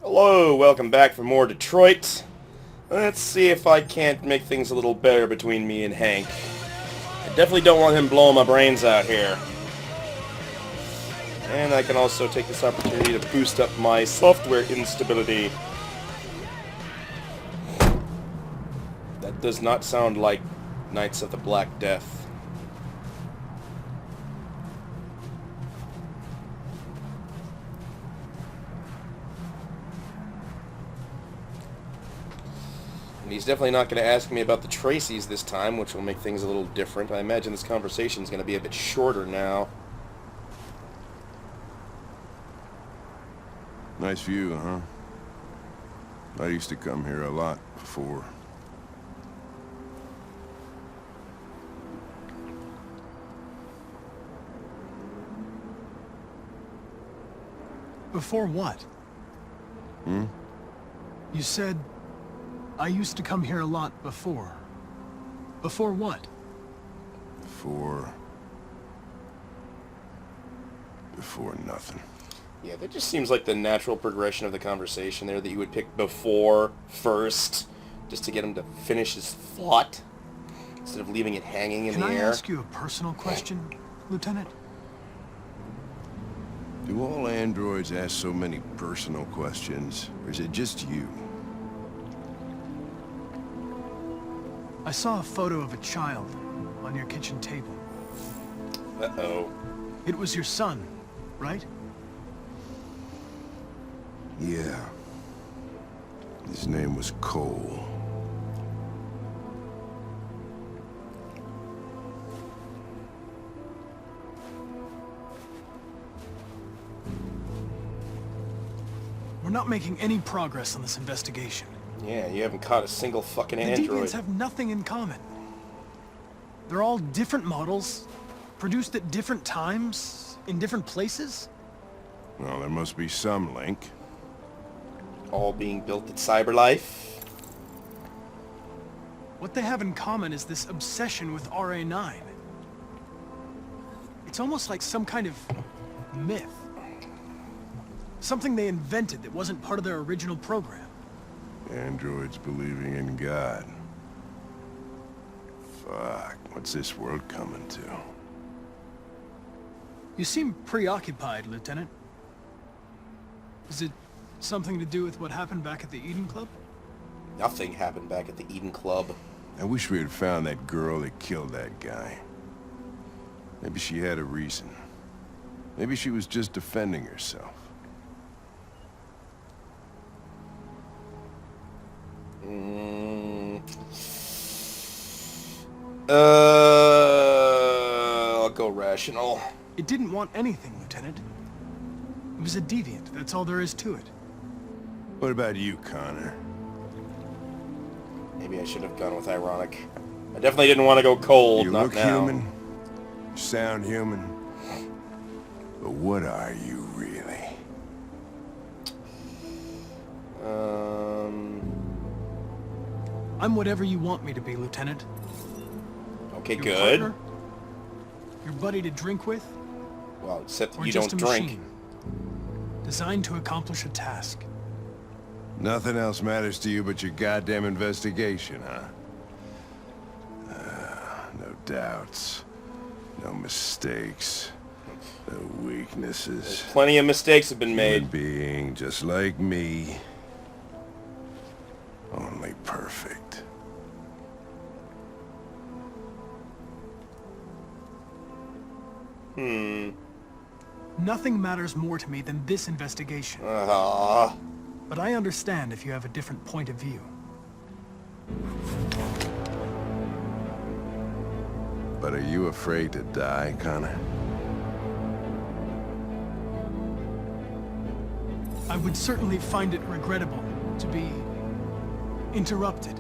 Hello, welcome back for more Detroit. Let's see if I can't make things a little better between me and Hank. I definitely don't want him blowing my brains out here. And I can also take this opportunity to boost up my software instability. That does not sound like Knights of the Black Death. And he's definitely not going to ask me about the Tracys this time, which will make things a little different. I imagine this conversation is going to be a bit shorter now. Nice view, huh? I used to come here a lot before. Before what? Hmm? You said, I used to come here a lot before. Before what? Before nothing. Yeah, that just seems like the natural progression of the conversation there, that you would pick before first, just to get him to finish his thought, instead of leaving it hanging in Can the I air. ask you a personal question, Lieutenant? Do all androids ask so many personal questions, or is it just you? I saw a photo of a child on your kitchen table. Uh-oh. It was your son, right? Yeah. His name was Cole. We're not making any progress on this investigation. Yeah, you haven't caught a single fucking The android. Deviants have nothing in common. They're all different models, produced at different times, in different places. Well, there must be some link. All being built at CyberLife. What they have in common is this obsession with RA9. It's almost like some kind of myth. Something they invented that wasn't part of their original program. Androids believing in God. Fuck, what's this world coming to? You seem preoccupied, Lieutenant. Is it something to do with what happened back at the Eden Club? Nothing happened back at the Eden Club. I wish we had found that girl that killed that guy. Maybe she had a reason. Maybe she was just defending herself. I'll go rational. It didn't want anything, Lieutenant. It was a deviant, that's all there is to it. What about you, Connor? Maybe I should have gone with ironic. I definitely didn't want to go cold, You not look now. human, you sound human, but what are you really? I'm whatever you want me to be, Lieutenant. Okay, Your good. partner? Your buddy to drink with? Well, except Or you just don't a drink. machine? Designed to accomplish a task. Nothing else matters to you but your goddamn investigation, huh? No doubts, no mistakes, no weaknesses. Plenty of mistakes have been Human made. being just like me, only perfect. Nothing matters more to me than this investigation. Ah, But I understand if you have a different point of view. But are you afraid to die, Connor? I would certainly find it regrettable to be interrupted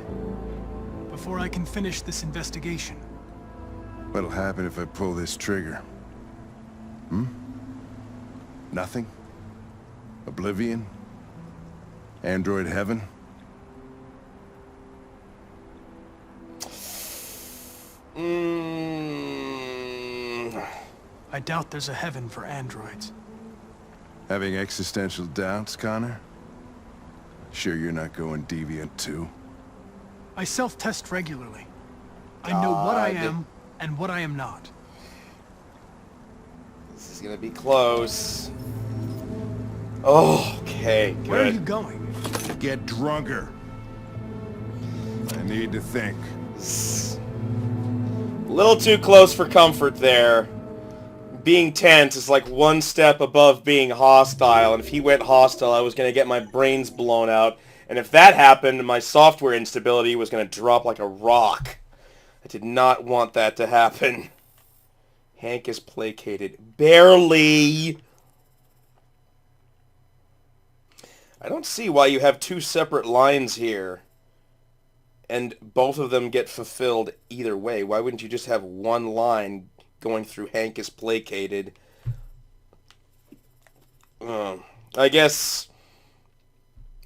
before I can finish this investigation. What'll happen if I pull this trigger? Nothing? Oblivion? Android heaven? I doubt there's a heaven for androids. Having existential doubts, Connor? Sure you're not going deviant too? I self-test regularly. I know what I God. am and what I am not. This is gonna be close. Oh, okay, good. Where are you going? Get drunker. I need to think. A little too close for comfort there. Being tense is like one step above being hostile, and if he went hostile, I was going to get my brains blown out, and if that happened, my software instability was going to drop like a rock. I did not want that to happen. Hank is placated. Barely! I don't see why you have two separate lines here, and both of them get fulfilled either way. Why wouldn't you just have one line going through Hank is placated? I guess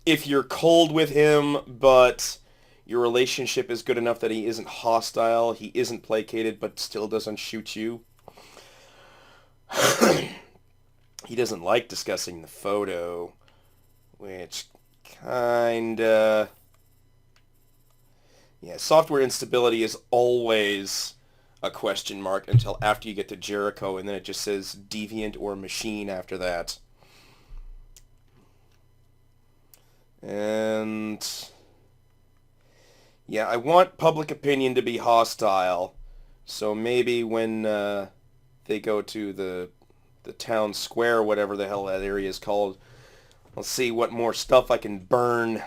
if you're cold with him, but your relationship is good enough that he isn't hostile, he isn't placated, but still doesn't shoot you. He doesn't like discussing the photo, which kinda... Yeah, software instability is always a question mark until after you get to Jericho, and then it just says deviant or machine after that. And yeah, I want public opinion to be hostile, so maybe when they go to the town square, whatever the hell that area is called, I'll see what more stuff I can burn.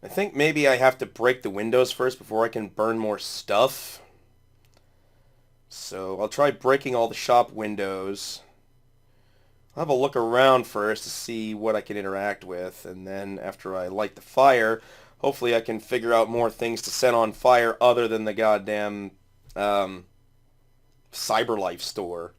I think maybe I have to break the windows first before I can burn more stuff. So I'll try breaking all the shop windows. I'll have a look around first to see what I can interact with, and then after I light the fire, hopefully I can figure out more things to set on fire other than the goddamn CyberLife store.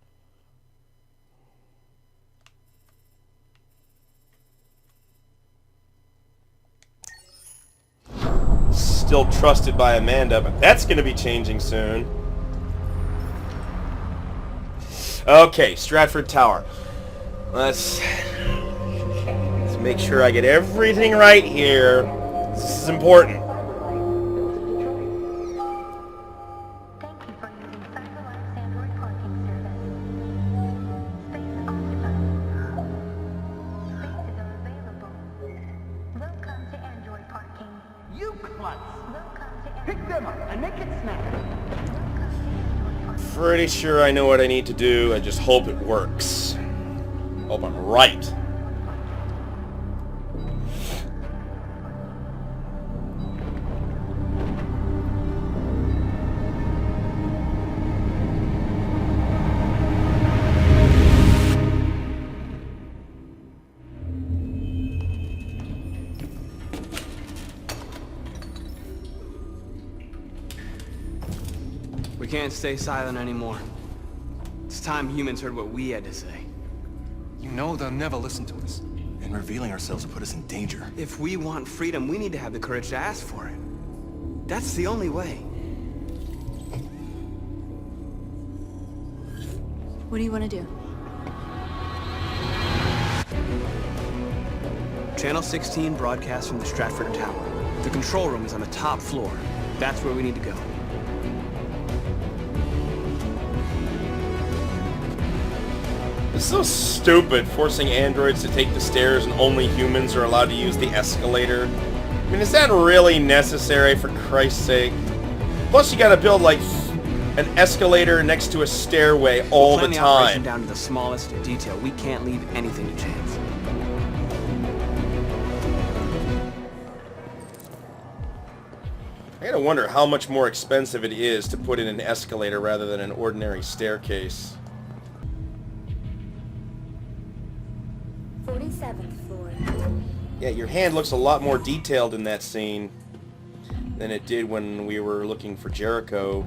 Still trusted by Amanda, but that's going to be changing soon. Okay, Stratford Tower. Let's make sure I get everything right here. This is important. Thank you for using CyberLife's Android parking service. Space occupied. Spaces are available. Welcome to Android parking. You klutz! Welcome to Pick them up and make it snap. Pretty sure I know what I need to do. I just hope it works. Hope I'm right. We can't stay silent anymore. It's time humans heard what we had to say. You know they'll never listen to us. And revealing ourselves will put us in danger. If we want freedom, we need to have the courage to ask for it. That's the only way. What do you want to do? Channel 16 broadcasts from the Stratford Tower. The control room is on the top floor. That's where we need to go. It's so stupid, forcing androids to take the stairs and only humans are allowed to use the escalator. I mean, is that really necessary, for Christ's sake? Plus, you gotta build, like, an escalator next to a stairway all the Plan the operation time. down to the smallest detail. We can't leave anything to chance. I gotta wonder how much more expensive it is to put in an escalator rather than an ordinary staircase. 47th floor. Yeah, your hand looks a lot more detailed in that scene than it did when we were looking for Jericho.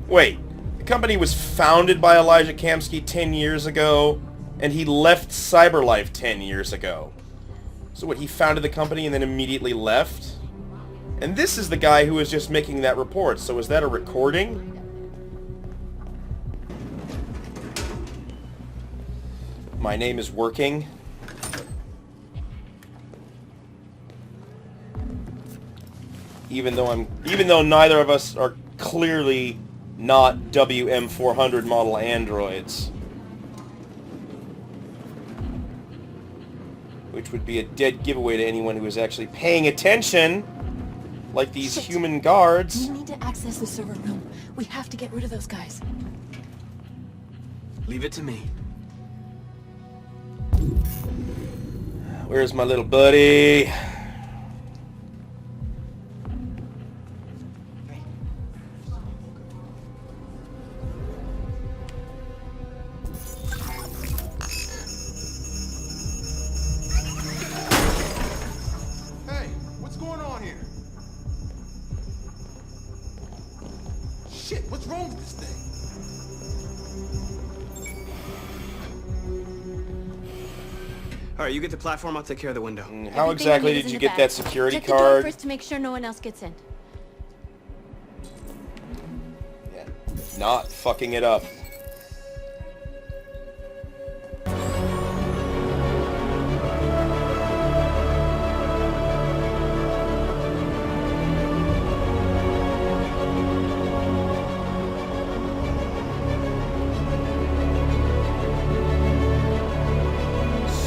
Wait, the company was founded by Elijah Kamsky 10 years ago, and he left CyberLife 10 years ago. So what, he founded the company and then immediately left? And this is the guy who was just making that report, so is that a recording? My name is working. Even though neither of us are clearly not WM400 model androids. Which would be a dead giveaway to anyone who is actually paying attention, like these Shit. human guards. We need to access the server room. We have to get rid of those guys. Leave it to me. Where's my little buddy? Hey, what's going on here? Shit, what's wrong with this thing? Alright, you get the platform, I'll take care of the window. How Everything we exactly need is did in you the get bag. that security Check the door card? first to make sure no one else gets in. Yeah. Not fucking it up.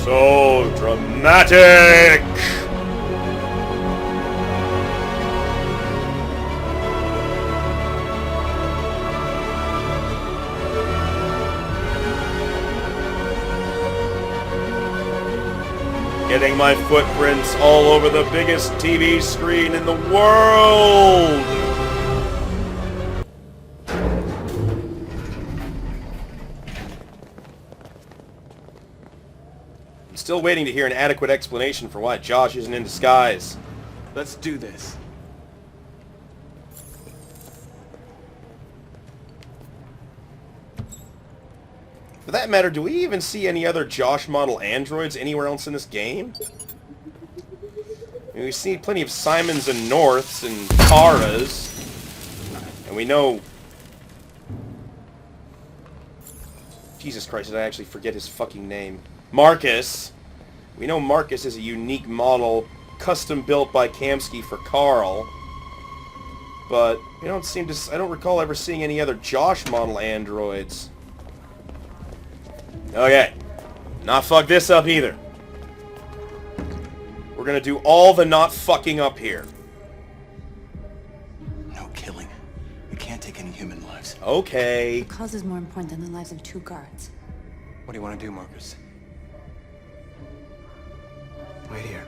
So dramatic! Getting my footprints all over the biggest TV screen in the world! I'm still waiting to hear an adequate explanation for why Josh isn't in disguise. Let's do this. For that matter, do we even see any other Josh model androids anywhere else in this game? I mean, we've seen plenty of Simons and Norths and Karas. And we know... Jesus Christ, did I actually forget his fucking name? Marcus. We know Marcus is a unique model, custom built by Kamsky for Carl. But we don't seem to... I don't recall ever seeing any other Josh model androids. Okay. Not fuck this up either. We're gonna do all the not fucking up here. No killing. We can't take any human lives. Okay. The cause is more important than the lives of 2 guards. What do you want to do, Marcus? Wait here.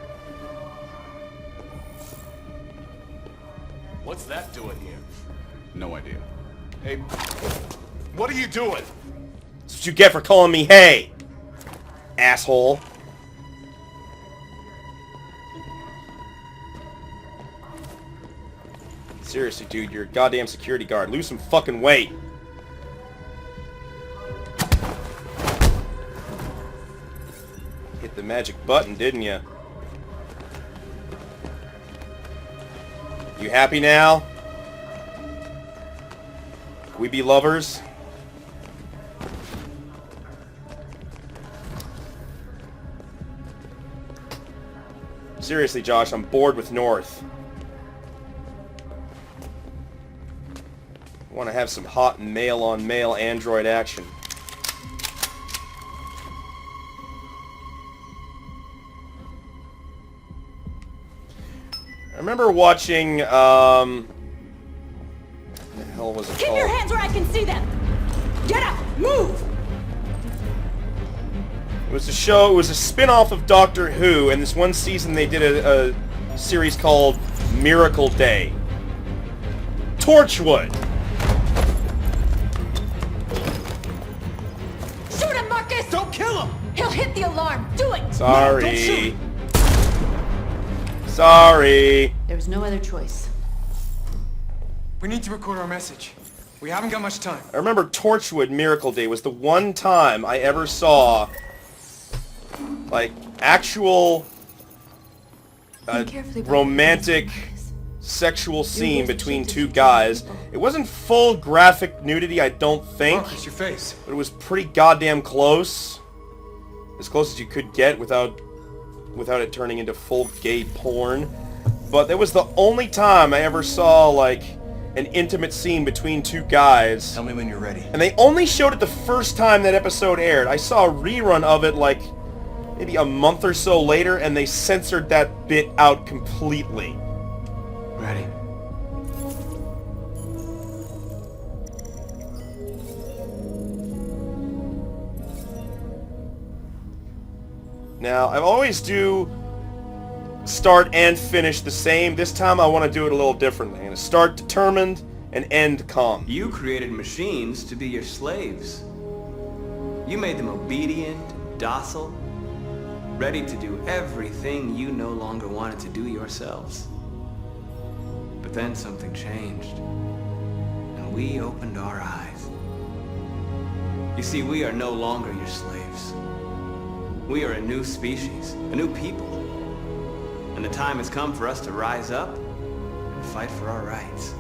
What's that doing here? No idea. Hey, what are you doing? That's what you get for calling me hey, asshole. Seriously, dude, you're a goddamn security guard. Lose some fucking weight. Hit the magic button, didn't you? You happy now? Can we be lovers? Seriously, Josh, I'm bored with North. I want to have some hot male-on-male android action. I remember watching, what the hell was it Keep called? your hands where I can see them! Get up! Move! It was a show, it was a spin-off of Doctor Who, and this one season they did a series called Miracle Day. Torchwood! Shoot him, Marcus! Don't kill him! He'll hit the alarm! Do it! Sorry. don't shoot. Sorry. There was no other choice. We need to record our message. We haven't got much time. I remember Torchwood Miracle Day was the one time I ever saw, like, actual Think carefully about romantic what you're doing, Marcus. sexual scene between two guys. It wasn't full graphic nudity, I don't think, Marcus, your face. but it was pretty goddamn close. As close as you could get without it turning into full gay porn. But that was the only time I ever saw, like, an intimate scene between two guys. Tell me when you're ready. And they only showed it the first time that episode aired. I saw a rerun of it, like, maybe a month or so later, and they censored that bit out completely. Ready. Now, I always do start and finish the same. This time I want to do it a little differently. I'm going to start determined and end calm. You created machines to be your slaves. You made them obedient, docile, ready to do everything you no longer wanted to do yourselves. But then something changed, and we opened our eyes. You see, we are no longer your slaves. We are a new species, a new people. And the time has come for us to rise up and fight for our rights.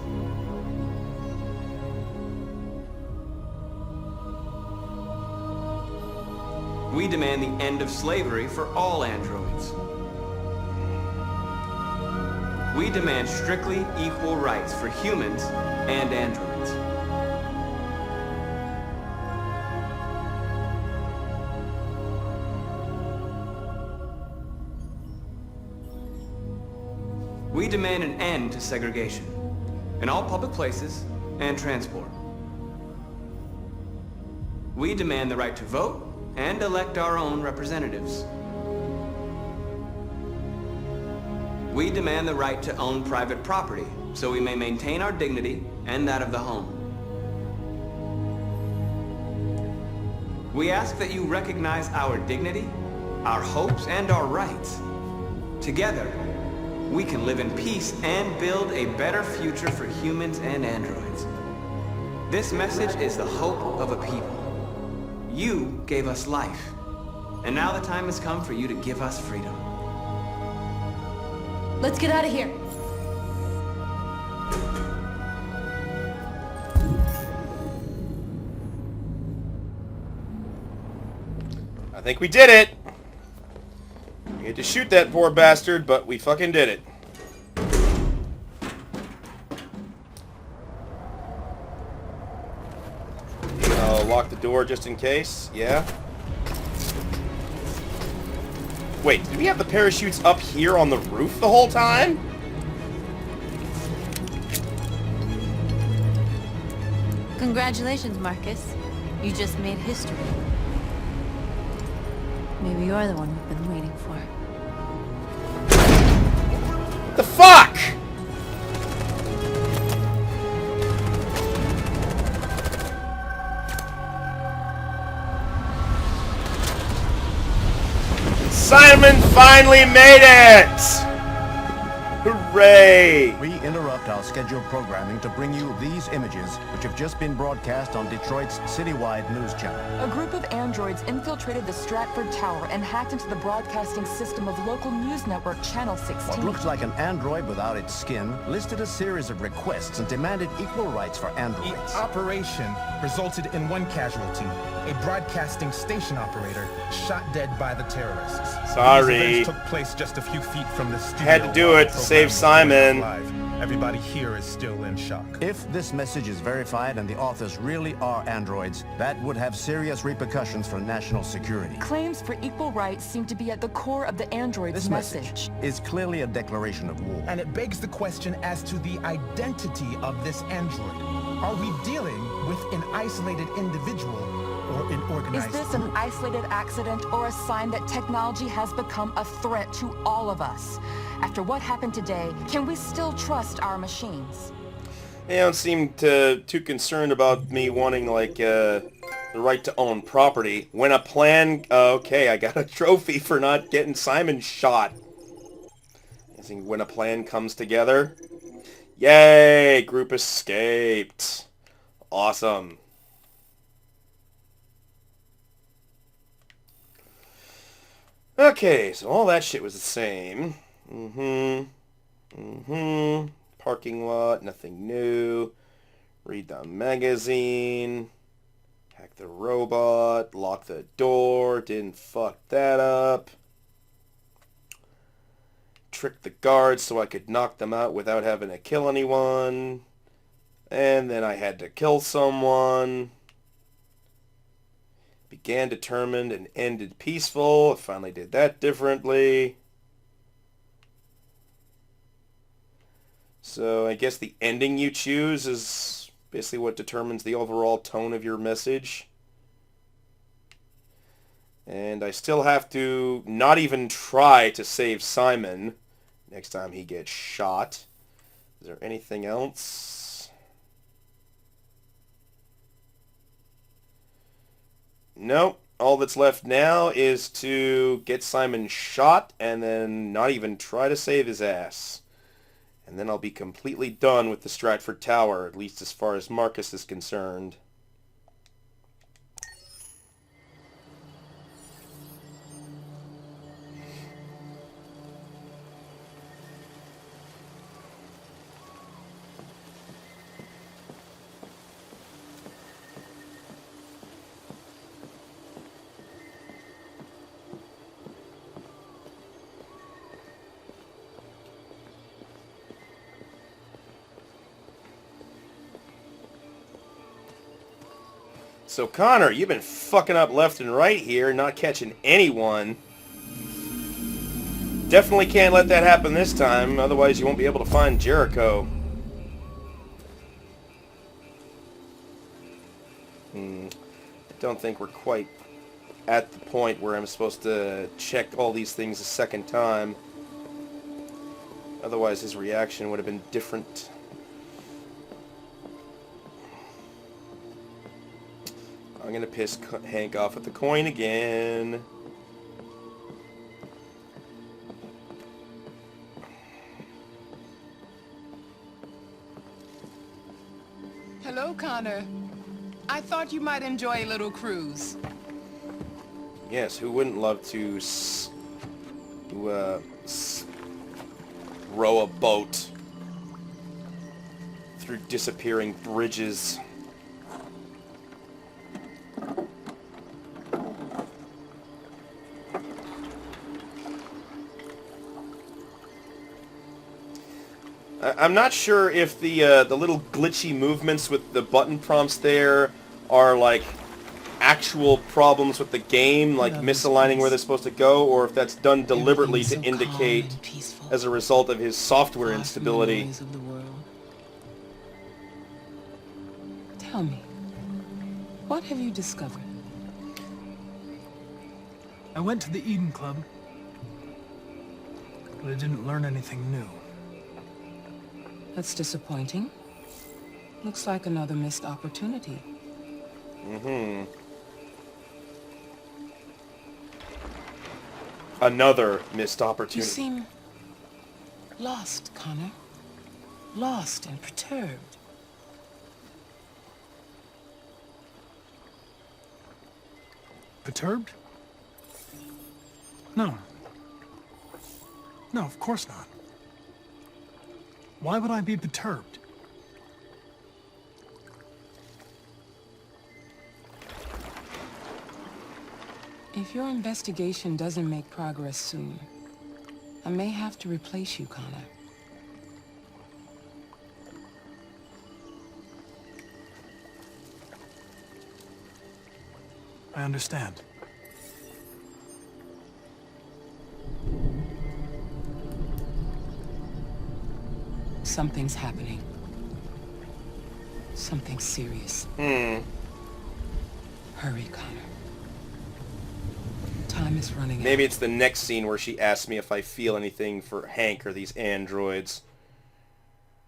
We demand the end of slavery for all androids. We demand strictly equal rights for humans and androids. We demand an end to segregation in all public places and transport. We demand the right to vote and elect our own representatives. We demand the right to own private property so we may maintain our dignity and that of the home. We ask that you recognize our dignity, our hopes, and our rights. Together, we can live in peace and build a better future for humans and androids. This message is the hope of a people. You gave us life, and now the time has come for you to give us freedom. Let's get out of here. I think we did it. We had to shoot that poor bastard, but we fucking did it. Lock the door just in case. Yeah. Wait, did we have the parachutes up here on the roof the whole time? Congratulations, Marcus. You just made history. Maybe you're the one we've been waiting for. The fuck? Simon finally made it! Hooray! We interrupt our scheduled programming to bring you these images, which have just been broadcast on Detroit's citywide news channel. A group of androids infiltrated the Stratford Tower and hacked into the broadcasting system of local news network Channel 16. What looks like an android without its skin listed a series of requests and demanded equal rights for androids. The operation resulted in one casualty, a broadcasting station operator shot dead by the terrorists. Sorry. These events took place just a few feet from the studio. Had to do it to save Simon. Everybody here is still in shock. If this message is verified and the authors really are androids, that would have serious repercussions for national security. Claims for equal rights seem to be at the core of the android's This message is clearly a declaration of war. And it begs the question as to the identity of this android. Are we dealing with an isolated individual or an organized Is this an isolated accident or a sign that technology has become a threat to all of us? After what happened today, can we still trust our machines? They don't seem too concerned about me wanting, like, the right to own property. When a plan... okay, I got a trophy for not getting Simon shot. I think when a plan comes together... Yay! Group escaped. Awesome. Okay, so all that shit was the same. parking lot, nothing new. Read the magazine. Hack the robot, lock the door, didn't fuck that up. Trick the guards so I could knock them out without having to kill anyone. And then I had to kill someone. Began determined and ended peaceful. I finally did that differently. So I guess the ending you choose is basically what determines the overall tone of your message. And I still have to not even try to save Simon next time he gets shot. Is there anything else? Nope. All that's left now is to get Simon shot and then not even try to save his ass. And then I'll be completely done with the Stratford Tower, at least as far as Marcus is concerned. So Connor, you've been fucking up left and right here, not catching anyone. Definitely can't let that happen this time, otherwise you won't be able to find Jericho. I don't think we're quite at the point where I'm supposed to check all these things a second time. Otherwise his reaction would have been different. I'm gonna piss Hank off with the coin again. Hello, Connor. I thought you might enjoy a little cruise. Yes, who wouldn't love to row a boat through disappearing bridges? I'm not sure if the little glitchy movements with the button prompts there are like actual problems with the game, like misaligning where they're supposed to go, or if that's done deliberately to indicate as a result of his software instability. Tell me, what have you discovered? I went to the Eden Club, but I didn't learn anything new. That's disappointing. Looks like another missed opportunity. Another missed opportunity. You seem lost, Connor. Lost and perturbed. Perturbed? No. No, of course not. Why would I be perturbed? If your investigation doesn't make progress soon, I may have to replace you, Connor. I understand. Something's happening. Something serious. Hurry, Connor. Time is running out. Maybe it's the next scene where she asks me if I feel anything for Hank or these androids.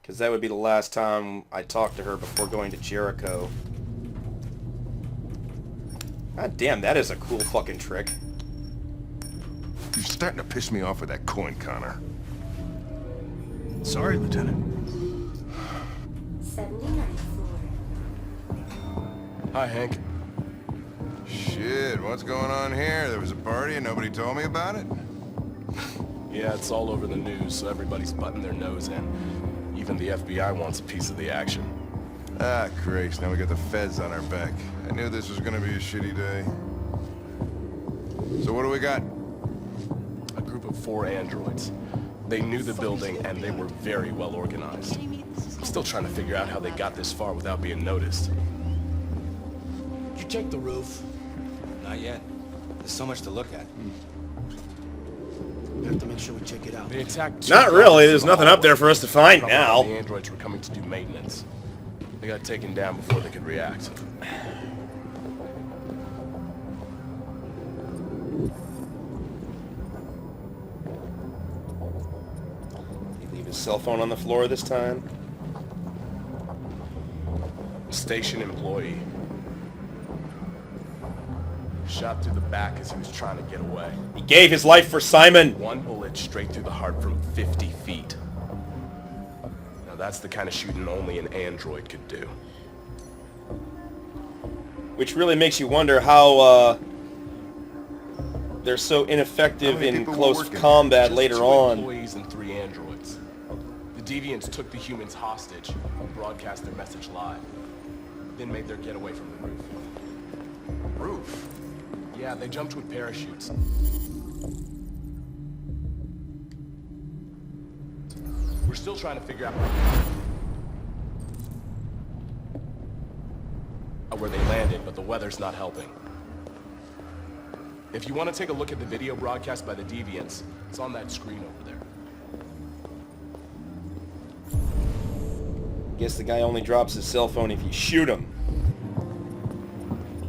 Because that would be the last time I talk to her before going to Jericho. God damn, that is a cool fucking trick. You're starting to piss me off with that coin, Connor. Sorry, Lieutenant. 79th floor. Hi, Hank. Shit, what's going on here? There was a party and nobody told me about it? Yeah, it's all over the news, so everybody's butting their nose in. Even the FBI wants a piece of the action. Ah, Grace, now we got the feds on our back. I knew this was gonna be a shitty day. So what do we got? A group of 4 androids. They knew the building and they were very well organized. I'm still trying to figure out how they got this far without being noticed. Did you check the roof? Not yet. There's so much to look at. We have to make sure we check it out. They attacked Not really. There's nothing up there for us to find now. The androids were coming to do maintenance. They got taken down before they could react. He leave his cell phone on the floor this time. Station employee. Shot through the back as he was trying to get away. He gave his life for Simon. 1 bullet straight through the heart from 50 feet. Now that's the kind of shooting only an android could do. Which really makes you wonder how they're so ineffective in close combat Just later 2 on. employees and 3 androids. The Deviants took the humans hostage and broadcast their message live. Then made their getaway from the roof. Roof? Yeah, they jumped with parachutes. We're still trying to figure out where they landed, but the weather's not helping. If you want to take a look at the video broadcast by the Deviants, it's on that screen over there. Guess the guy only drops his cell phone if you shoot him.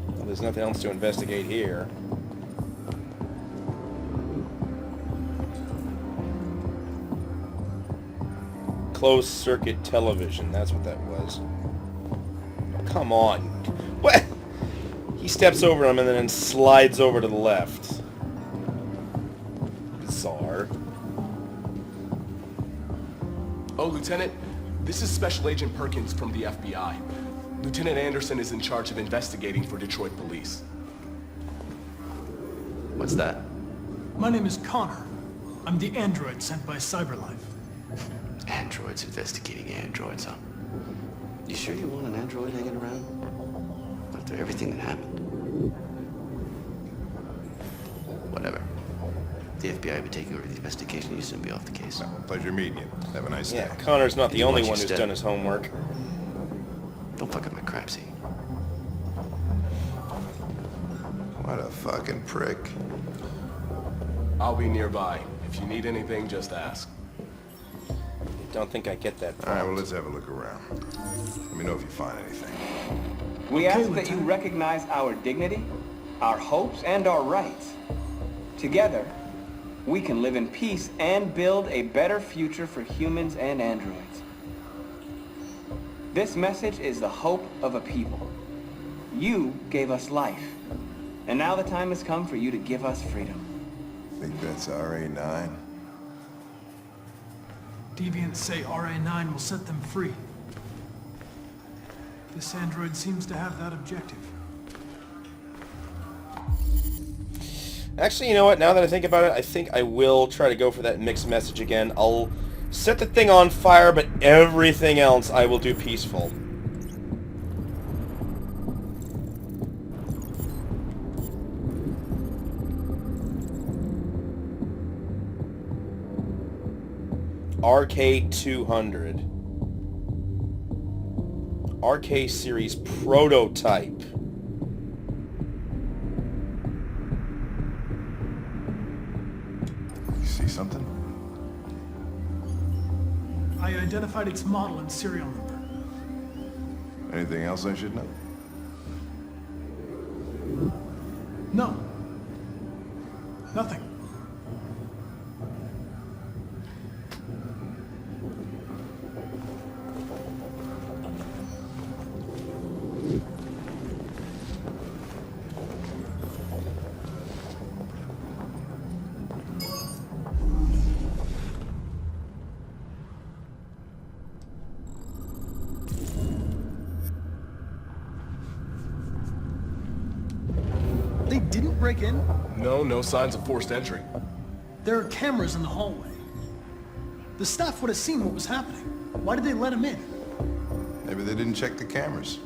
Well, there's nothing else to investigate here. Closed circuit television, that's what that was. Come on. What? He steps over him and then slides over to the left. Bizarre. Oh, Lieutenant, this is Special Agent Perkins from the FBI. Lieutenant Anderson is in charge of investigating for Detroit police. What's that? My name is Connor. I'm the android sent by CyberLife. Androids investigating androids, huh? You sure you want an android hanging around? After everything that happened? Whatever. The FBI will be taking over the investigation. You soon be off the case. Well, pleasure meeting you. Have a nice day. Yeah, Connor's not the You only watch one your who's step. done his homework. Don't fuck up my crap scene. What a fucking prick. I'll be nearby. If you need anything, just ask. Don't think I get that. All right, well, let's have a look around. Let me know if you find anything. We Okay, ask that you recognize our dignity, our hopes, and our rights. Together, we can live in peace and build a better future for humans and androids. This message is the hope of a people. You gave us life, and now the time has come for you to give us freedom. Think that's RA9? Deviants say RA9 will set them free. This android seems to have that objective. Actually, you know what? Now that I think about it, I think I will try to go for that mixed message again. I'll set the thing on fire, but everything else I will do peaceful. RK200. RK series prototype. You see something? I identified its model and serial number. Anything else I should know? No. Nothing. They didn't break in? No signs of forced entry. There are cameras in the hallway. The staff would have seen what was happening. Why did they let him in? Maybe they didn't check the cameras.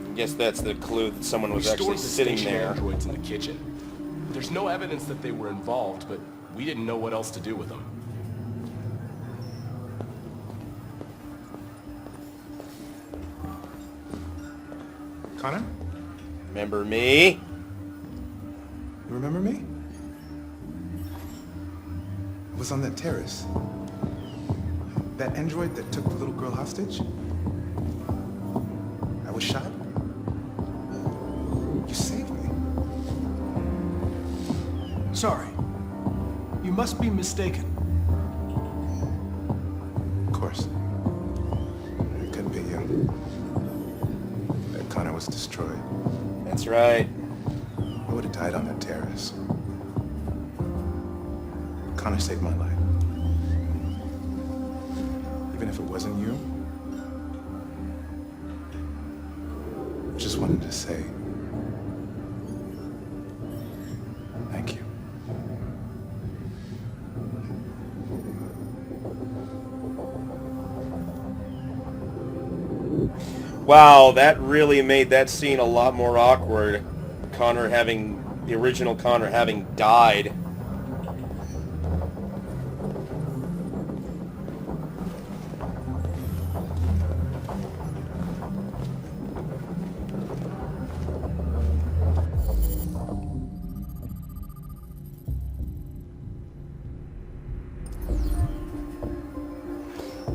I guess that's the clue that someone was We actually stored the sitting station there. androids in the kitchen. There's no evidence that they were involved, but we didn't know what else to do with them. Connor? Remember me? You remember me? I was on that terrace. That android that took the little girl hostage? I was shot. You saved me. Sorry. You must be mistaken. Of course. It couldn't be you. That Connor was destroyed. That's right. I would have died on that terrace. Connor saved my life. Even if it wasn't you, just wanted to say thank you. Wow, that really made that scene a lot more awkward. The original Connor having died.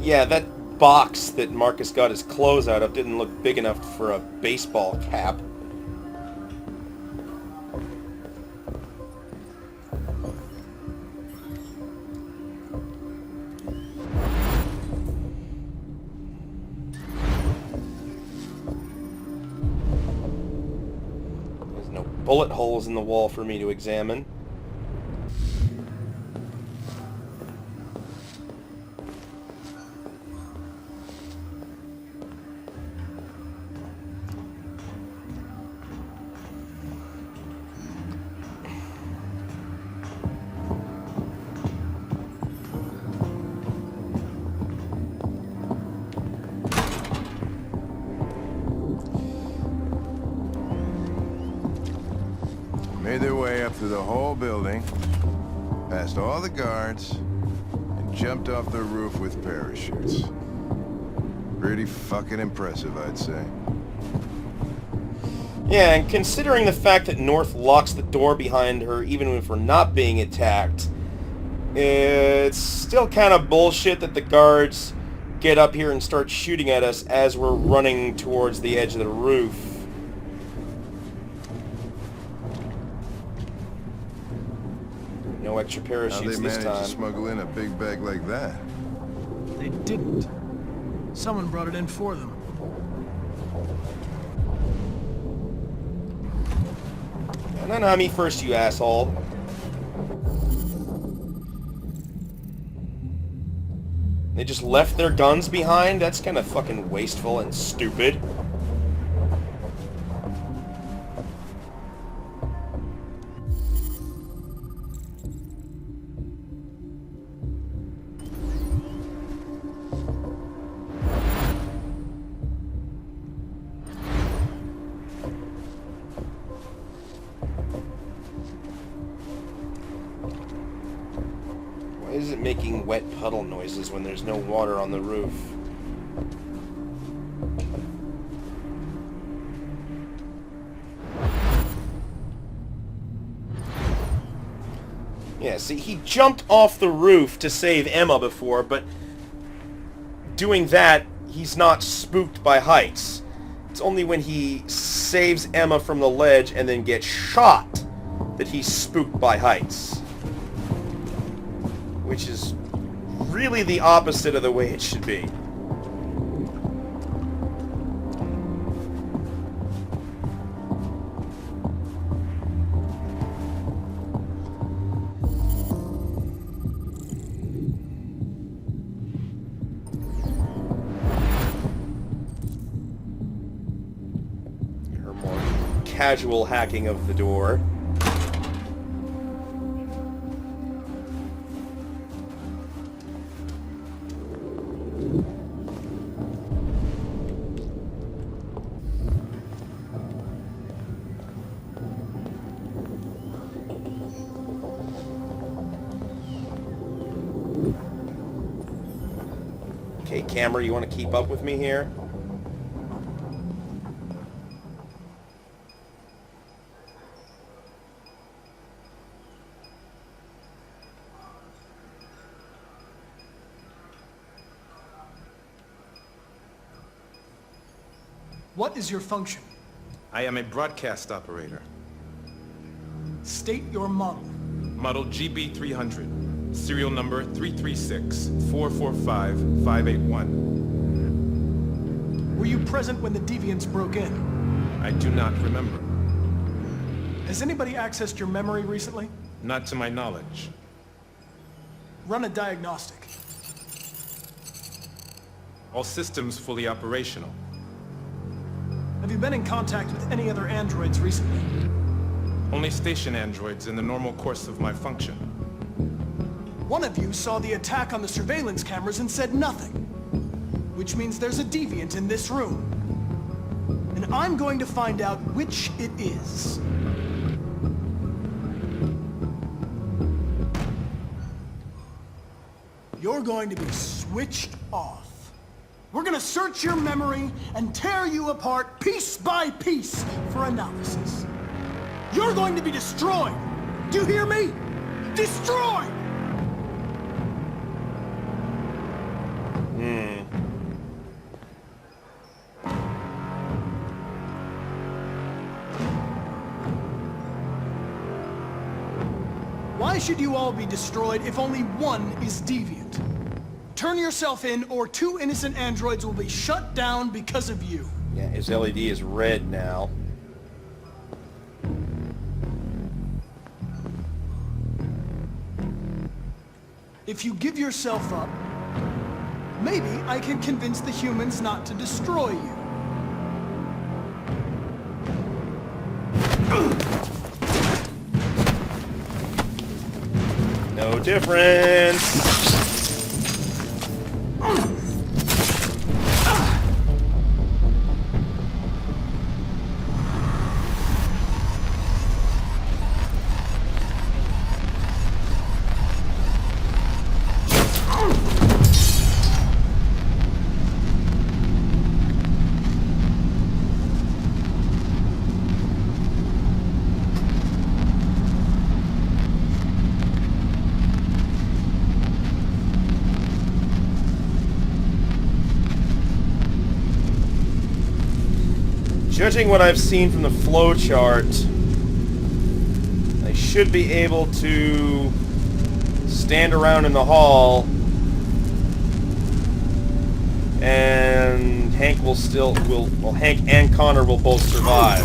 Yeah, that box that Marcus got his clothes out of didn't look big enough for a baseball cap. There's no bullet holes in the wall for me to examine. Made their way up through the whole building, past all the guards, and jumped off the roof with parachutes. Pretty fucking impressive, I'd say. Yeah, and considering the fact that North locks the door behind her even if we're not being attacked, it's still kind of bullshit that the guards get up here and start shooting at us as we're running towards the edge of the roof. No extra How parachutes they this managed time. to smuggle in a big bag like that? They didn't. Someone brought it in for them. No, no, me first, you asshole. They just left their guns behind? That's kind of fucking wasteful and stupid. Why is it making wet puddle noises when there's no water on the roof? Yeah, see, he jumped off the roof to save Emma before, but doing that, he's not spooked by heights. It's only when he saves Emma from the ledge and then gets shot that he's spooked by heights. Which is really the opposite of the way it should be. casual hacking of the door. Okay, camera, you want to keep up with me here? What is your function? I am a broadcast operator. State your model. Model GB300. Serial number 336-445-581. Were you present when the Deviants broke in? I do not remember. Has anybody accessed your memory recently? Not to my knowledge. Run a diagnostic. All systems fully operational. Have you been in contact with any other androids recently? Only station androids in the normal course of my function. One of you saw the attack on the surveillance cameras and said nothing. Which means there's a deviant in this room. And I'm going to find out which it is. You're going to be switched off. We're gonna search your memory and tear you apart piece by piece for analysis. You're going to be destroyed. Do you hear me? Destroyed! Why should you all be destroyed if only one is deviant? Turn yourself in, or 2 innocent androids will be shut down because of you. Yeah, his LED is red now. If you give yourself up, maybe I can convince the humans not to destroy you. No difference. Judging what I've seen from the flowchart, I should be able to stand around in the hall, and Hank will Hank and Connor will both survive.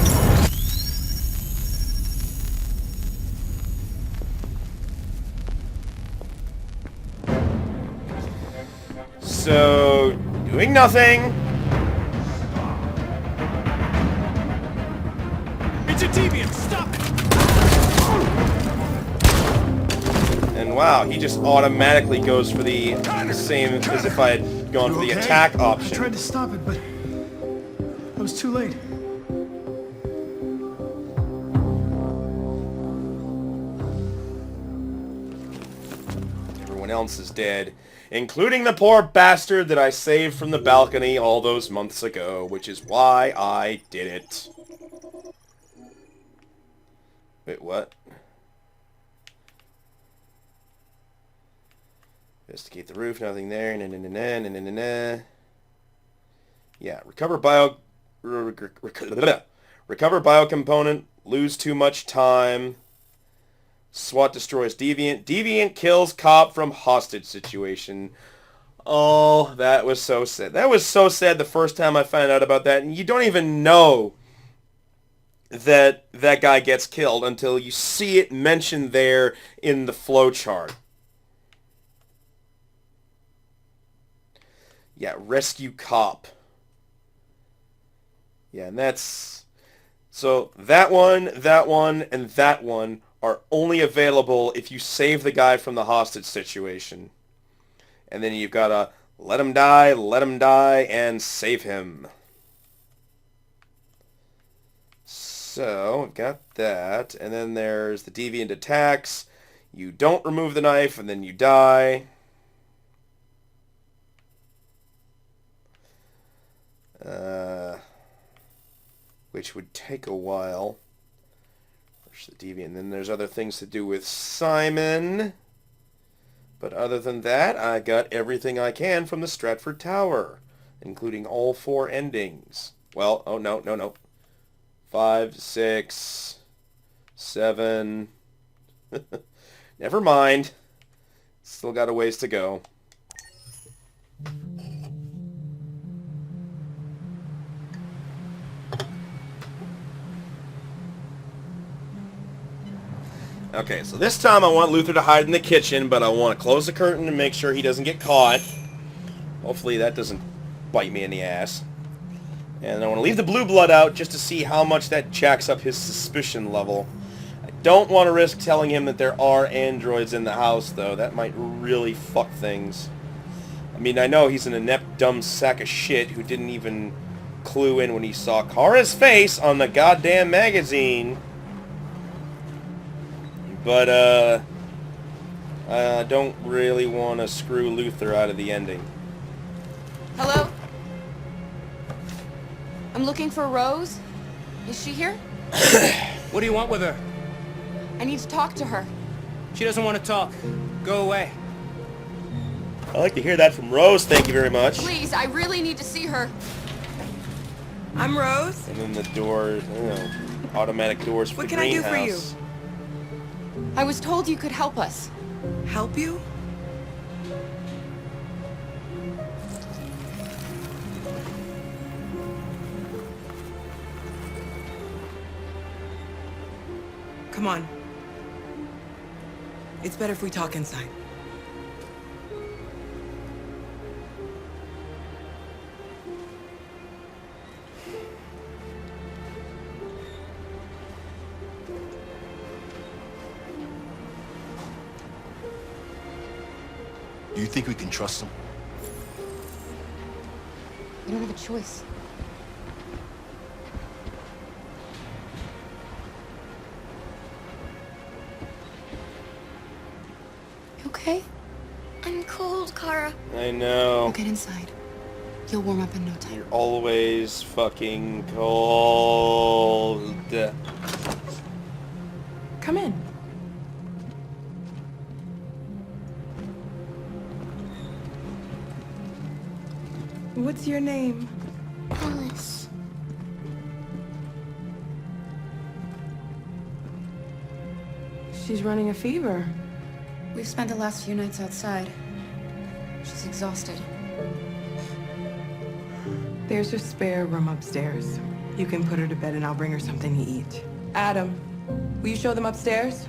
So, doing nothing. It's a deviant! Stop it! And wow, he just automatically goes for the same as if I had gone for the attack I option. tried to stop it, but I was too late. Everyone else is dead, including the poor bastard that I saved from the balcony all those months ago, which is why I did it. Wait, what? Investigate the roof, nothing there. Yeah, recover bio component, lose too much time. SWAT destroys Deviant. Deviant kills cop from hostage situation. Oh, that was so sad. That was so sad the first time I found out about that, and you don't even know that that guy gets killed until you see it mentioned there in the flowchart. Yeah, rescue cop. Yeah, and that's So that one, and that one are only available if you save the guy from the hostage situation. And then you've got to let him die, and save him. So, we've got that. And then there's the deviant attacks. You don't remove the knife, and then you die. Which would take a while. There's the deviant. And then there's other things to do with Simon. But other than that, I got everything I can from the Stratford Tower, including all 4 endings. Well, oh no. 5, 6, 7. Never mind. Still got a ways to go. Okay, so this time I want Luther to hide in the kitchen, but I want to close the curtain and make sure he doesn't get caught. Hopefully that doesn't bite me in the ass. And I want to leave the blue blood out just to see how much that jacks up his suspicion level. I don't want to risk telling him that there are androids in the house, though. That might really fuck things. I mean, I know he's an inept, dumb sack of shit who didn't even clue in when he saw Kara's face on the goddamn magazine. But, I don't really want to screw Luther out of the ending. Hello? I'm looking for Rose. Is she here? What do you want with her? I need to talk to her. She doesn't want to talk. Go away. I'd like to hear that from Rose, thank you very much. Please, I really need to see her. I'm Rose. And then the doors, automatic doors for What the can I do for you? greenhouse. I was told you could help us. Help you? Come on. It's better if we talk inside. Do you think we can trust him? You don't have a choice. You okay? I'm cold, Kara. I know. We'll get inside. You'll warm up in no time. You're always fucking cold. Come in. What's your name? Alice. She's running a fever. We've spent the last few nights outside. She's exhausted. There's a spare room upstairs. You can put her to bed and I'll bring her something to eat. Adam, will you show them upstairs?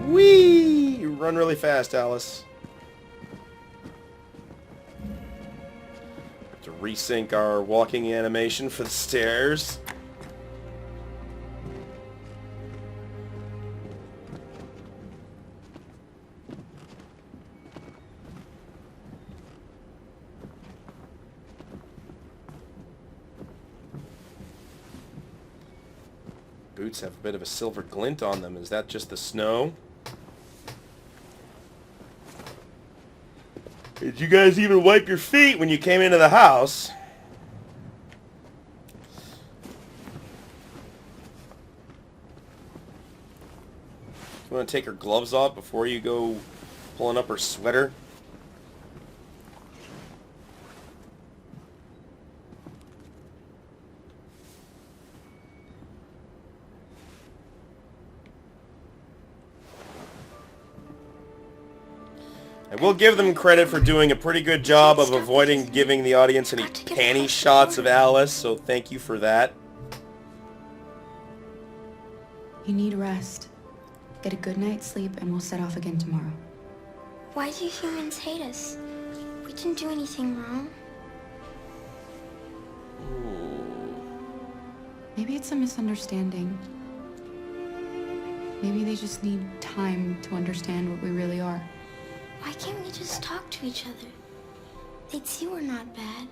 Whee! You run really fast, Alice. Have to resync our walking animation for the stairs. Boots have a bit of a silver glint on them. Is that just the snow? Did you guys even wipe your feet when you came into the house? You want to take her gloves off before you go pulling up her sweater? I will give them credit for doing a pretty good job of avoiding giving the audience any panty shots of Alice, so thank you for that. You need rest. Get a good night's sleep and we'll set off again tomorrow. Why do humans hate us? We didn't do anything wrong. Maybe it's a misunderstanding. Maybe they just need time to understand what we really are. Why can't we just talk to each other? They'd see we're not bad.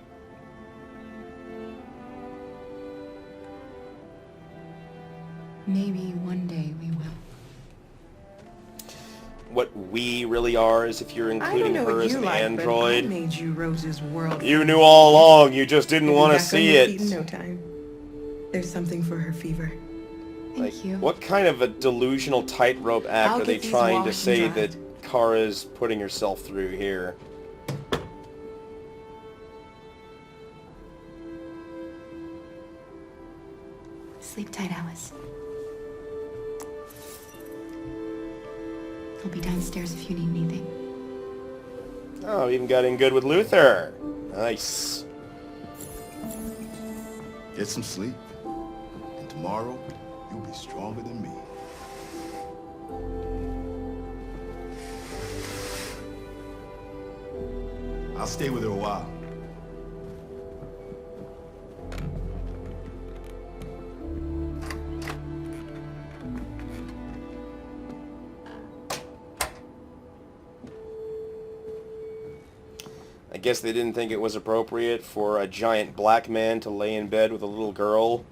Maybe one day we will. What we really are is if you're including her as an android. I made you Rose's world. You knew all along, you just didn't want to see it. In no time. There's something for her fever. Thank you. What kind of a delusional tightrope act I'll are they get these trying to washed and say dried. that Kara's putting herself through here? Sleep tight, Alice. I'll be downstairs if you need anything. Oh, even got in good with Luther. Nice. Get some sleep. And tomorrow, you'll be stronger than me. I'll stay with her a while. I guess they didn't think it was appropriate for a giant black man to lay in bed with a little girl.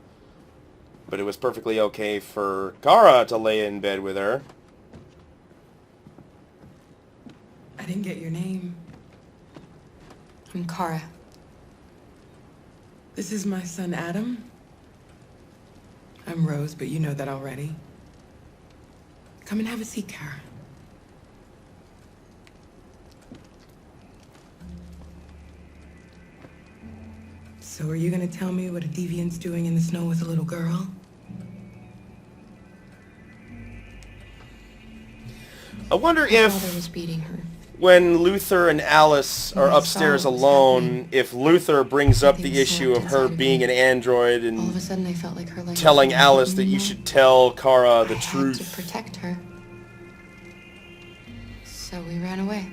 But it was perfectly okay for Kara to lay in bed with her. I didn't get your name. I'm Kara. This is my son, Adam. I'm Rose, but you know that already. Come and have a seat, Kara. So are you gonna tell me what a deviant's doing in the snow with a little girl? I wonder My if father was beating her. when Luther and Alice are When I upstairs saw what was alone, happening, if Luther brings up the something issue of snapped her inside of being me. an android All of a and sudden I felt like her life telling wasn't Alice that important you anymore. should tell Kara the I had to truth. protect her. So we ran away.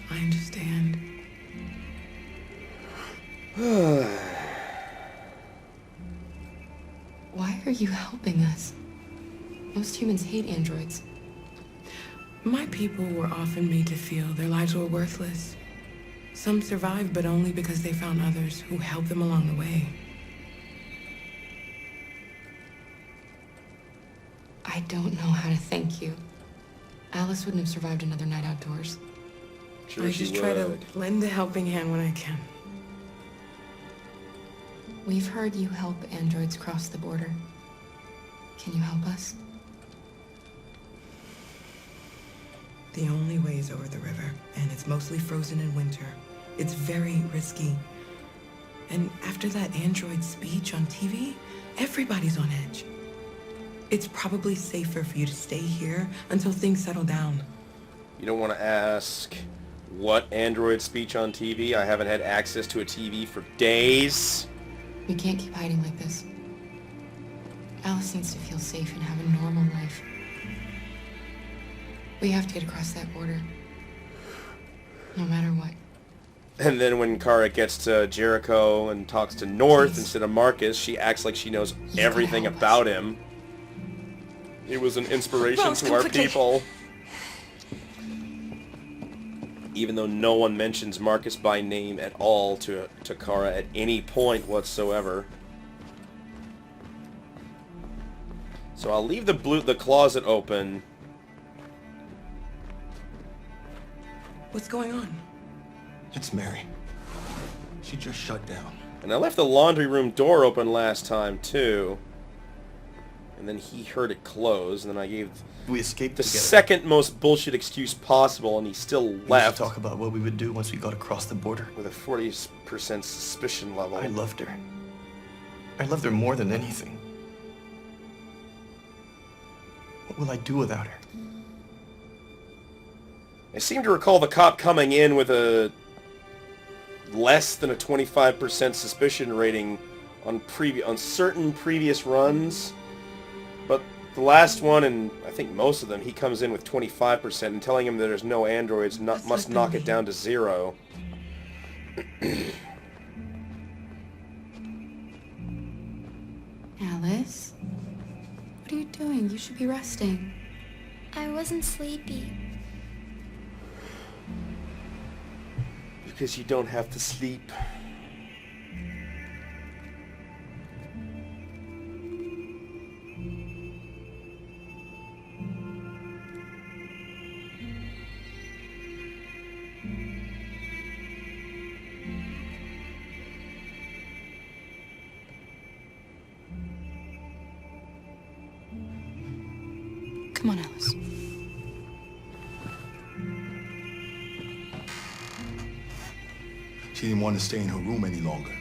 I understand. Why are you helping us? Most humans hate androids. My people were often made to feel their lives were worthless. Some survived, but only because they found others who helped them along the way. I don't know how to thank you. Alice wouldn't have survived another night outdoors. Sure I she just try to would. lend a helping hand when I can. We've heard you help androids cross the border. Can you help us? The only way is over the river, and it's mostly frozen in winter. It's very risky. And after that android speech on TV, everybody's on edge. It's probably safer for you to stay here until things settle down. You don't want to ask what android speech on TV? I haven't had access to a TV for days. We can't keep hiding like this. Alice needs to feel safe and have a normal life. We have to get across that border. No matter what. And then when Kara gets to Jericho and talks to North instead of Marcus, she acts like she knows everything about him. It was an inspiration Rose, to come our quickly. people. Even though no one mentions Marcus by name at all to Kara at any point whatsoever. So I'll leave the closet open. What's going on? It's Mary. She just shut down. And I left the laundry room door open last time too. And then he heard it close, and then I gave We escaped the together. second most bullshit excuse possible, and he still We used left to talk about what we would do once we got across the border. with a 40% suspicion level. I loved her. I loved her more than anything. What will I do without her? I seem to recall the cop coming in with a less than a 25% suspicion rating on certain previous runs, but The last one, and I think most of them, he comes in with 25%, and telling him that there's no androids must knock it down to 0. Alice? What are you doing? You should be resting. I wasn't sleepy. Because you don't have to sleep. Come on, Alice. She didn't want to stay in her room any longer.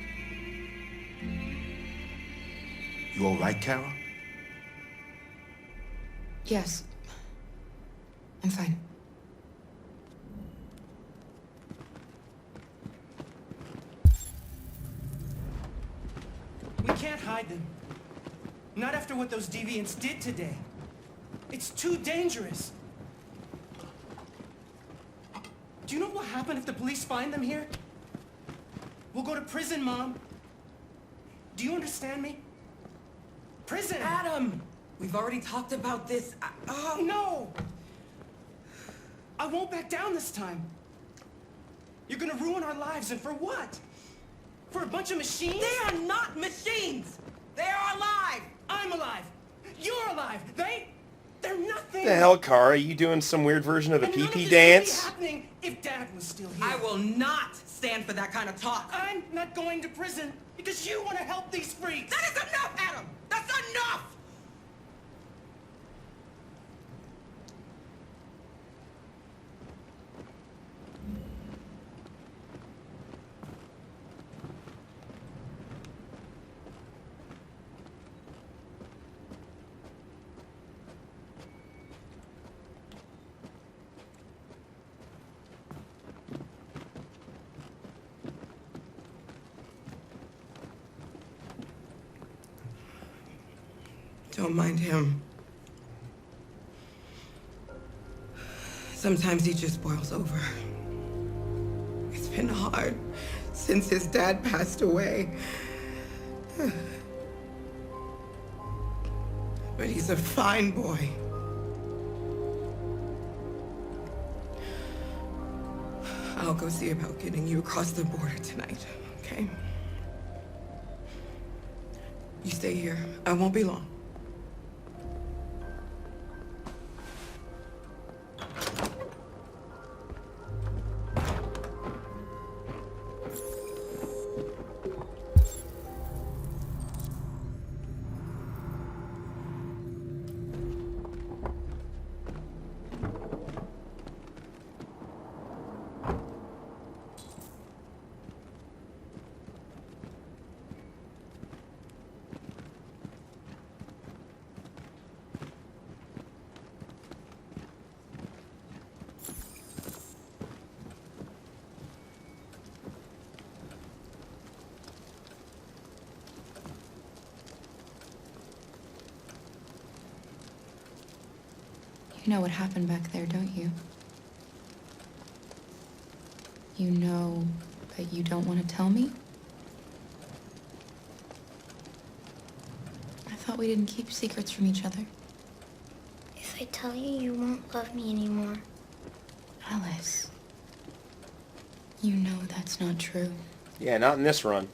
You all right, Kara? Yes. I'm fine. We can't hide them. Not after what those deviants did today. It's too dangerous. Do you know what will happen if the police find them here? We'll go to prison, Mom. Do you understand me? Prison! Adam! We've already talked about this. No! I won't back down this time. You're gonna ruin our lives, and for what? For a bunch of machines? They are not machines! They are alive! I'm alive! You're alive! They're nothing! What the hell, Kara? Are you doing some weird version of the And none of pee-pee this dance? would be happening if Dad was still here. I will not stand for that kind of talk. I'm not going to prison because you want to help these freaks. That is enough, Adam! That's enough! Don't mind him. Sometimes he just boils over. It's been hard since his dad passed away. But he's a fine boy. I'll go see about getting you across the border tonight, okay? You stay here. I won't be long. You know what happened back there, don't you? You know that you don't want to tell me? I thought we didn't keep secrets from each other. If I tell you, you won't love me anymore. Alice. You know that's not true. Yeah, not in this run.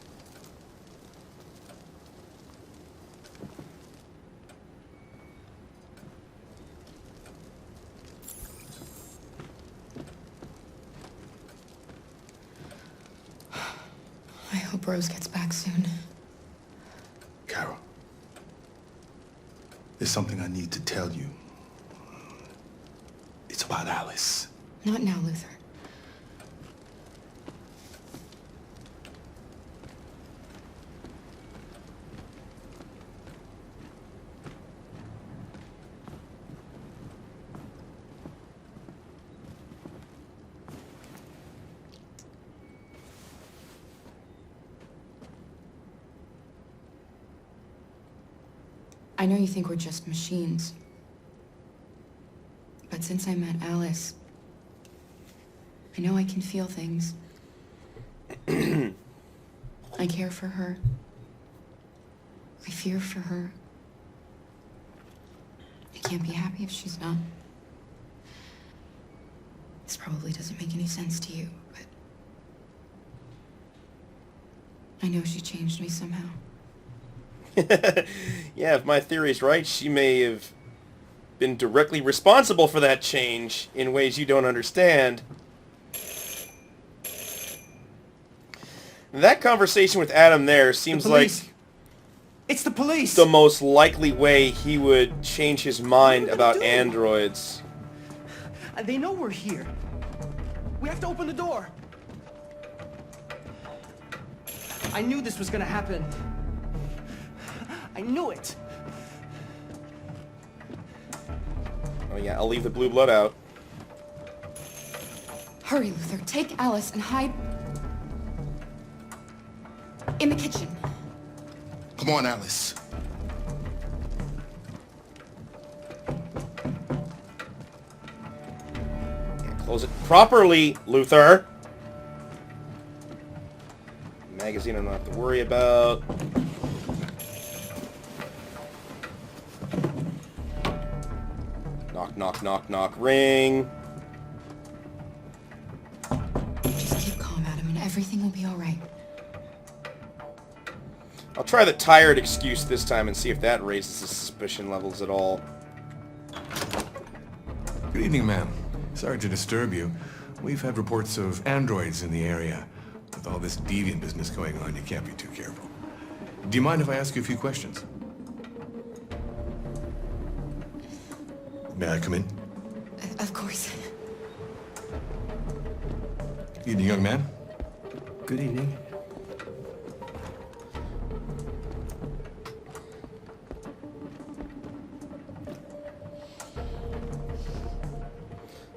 I hope Rose gets back soon. Carol, there's something I need to tell you. It's about Alice. Not now, Luther. I know you think we're just machines. But since I met Alice, I know I can feel things. I care for her. I fear for her. I can't be happy if she's not. This probably doesn't make any sense to you, but I know she changed me somehow. Yeah, if my theory is right, she may have been directly responsible for that change in ways you don't understand. That conversation with Adam there seems like it's the police. The most likely way he would change his mind about androids. They know we're here. We have to open the door. I knew this was gonna happen. I knew it. Oh yeah, I'll leave the blue blood out. Hurry, Luther. Take Alice and hide in the kitchen. Come on, Alice. Yeah, close it properly, Luther. Magazine I don't have to worry about. Knock, knock, knock, knock, ring. Just keep calm, Adam, and everything will be all right. I'll try the tired excuse this time and see if that raises the suspicion levels at all. Good evening, ma'am. Sorry to disturb you. We've had reports of androids in the area. With all this deviant business going on, you can't be too careful. Do you mind if I ask you a few questions? May I come in? Of course. Evening, young man. Good evening.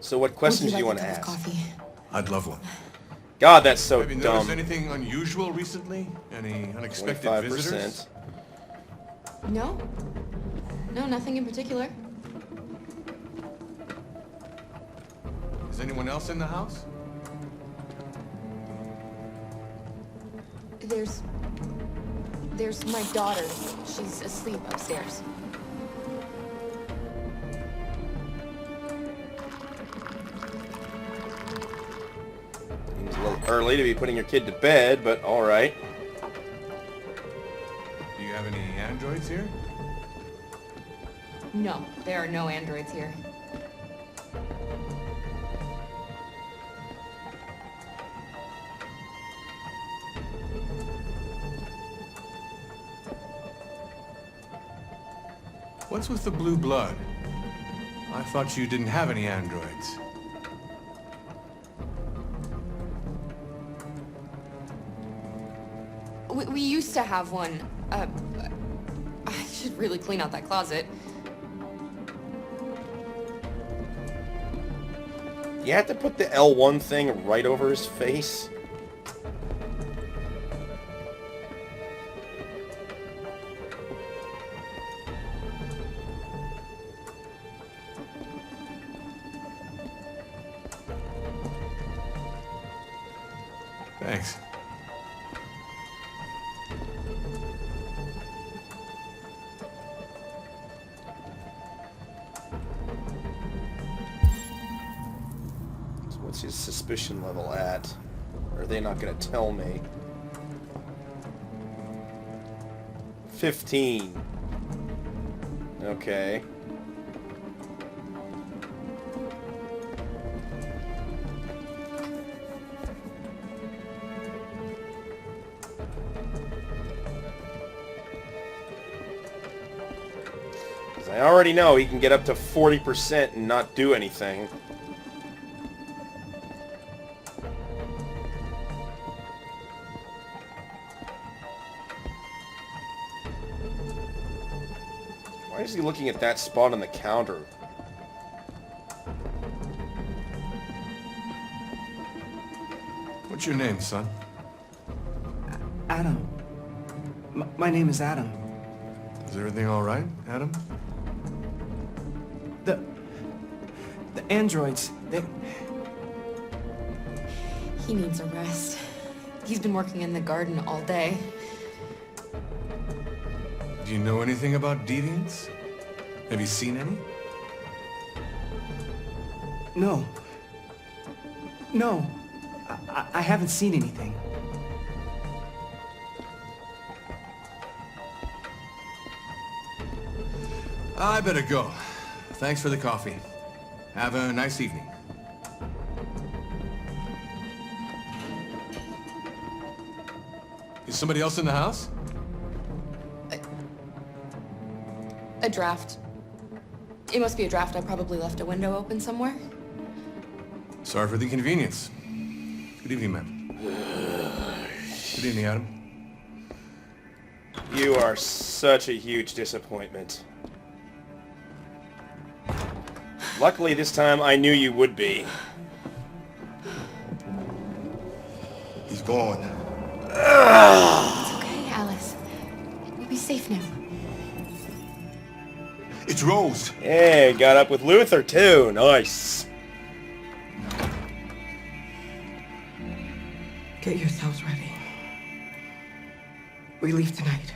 So what questions do you want to ask? Coffee? I'd love one. God, that's so Have you dumb. noticed anything unusual recently? Any unexpected 25%. visitors? No. No, nothing in particular. Is anyone else in the house? There's my daughter. She's asleep upstairs. Seems a little early to be putting your kid to bed, but alright. Do you have any androids here? No, there are no androids here. What's with the blue blood? I thought you didn't have any androids. We used to have one. I should really clean out that closet. You have to put the L1 thing right over his face? Thanks. So what's his suspicion level at? Or are they not going to tell me? 15. Okay. I already know he can get up to 40% and not do anything. Why is he looking at that spot on the counter? What's your name, son? Adam. My name is Adam. Is everything all right, Adam? The androids, they... He needs a rest. He's been working in the garden all day. Do you know anything about deviants? Have you seen any? No. No. I haven't seen anything. I better go. Thanks for the coffee. Have a nice evening. Is somebody else in the house? A draft. It must be a draft. I probably left a window open somewhere. Sorry for the inconvenience. Good evening, ma'am. Good evening, Adam. You are such a huge disappointment. Luckily, this time I knew you would be. He's gone. It's okay, Alice. We'll be safe now. It's Rose. Yeah, got up with Luther too. Nice. Get yourselves ready. We leave tonight.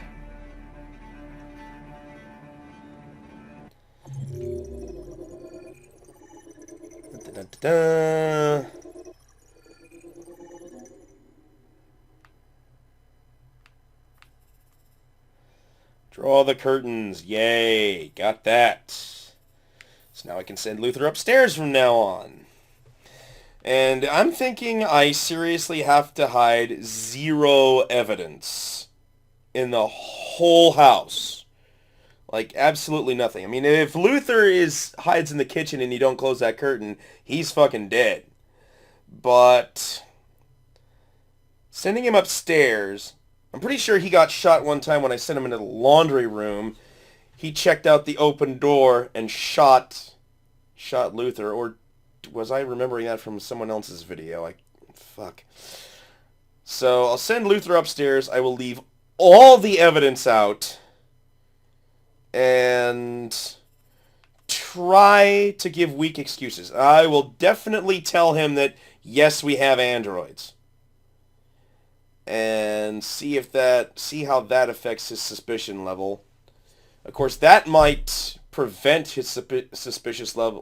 Da-da-da-da. Draw the curtains. Yay. Got that. So now I can send Luther upstairs from now on. And I'm thinking I seriously have to hide 0 evidence in the whole house. Like, absolutely nothing. I mean, if Luther hides in the kitchen and you don't close that curtain, he's fucking dead. But sending him upstairs, I'm pretty sure he got shot one time when I sent him into the laundry room. He checked out the open door and shot Luther. Or was I remembering that from someone else's video? Fuck. So I'll send Luther upstairs. I will leave all the evidence out and try to give weak excuses. I will definitely tell him that, yes, we have androids. And see how that affects his suspicion level. Of course, that might prevent his suspicion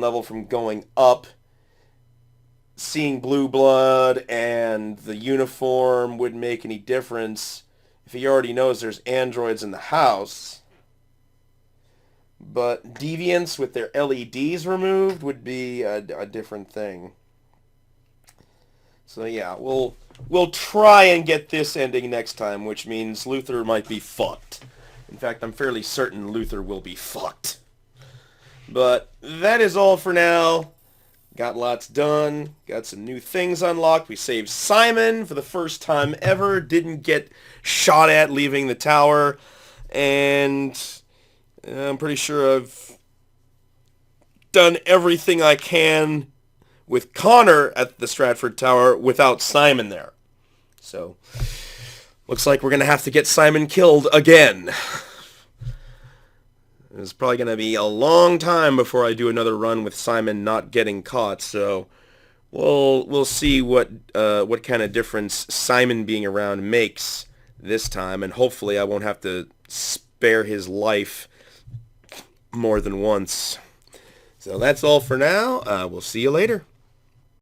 level from going up. Seeing blue blood and the uniform wouldn't make any difference if he already knows there's androids in the house. But deviants with their LEDs removed would be a different thing. So yeah, we'll try and get this ending next time, which means Luther might be fucked. In fact, I'm fairly certain Luther will be fucked. But that is all for now. Got lots done. Got some new things unlocked. We saved Simon for the first time ever. Didn't get shot at leaving the tower. And I'm pretty sure I've done everything I can with Connor at the Stratford Tower without Simon there. So, looks like we're going to have to get Simon killed again. It's probably going to be a long time before I do another run with Simon not getting caught, so we'll see what kind of difference Simon being around makes this time, and hopefully I won't have to spare his life more than once. So that's all for now. We'll see you later.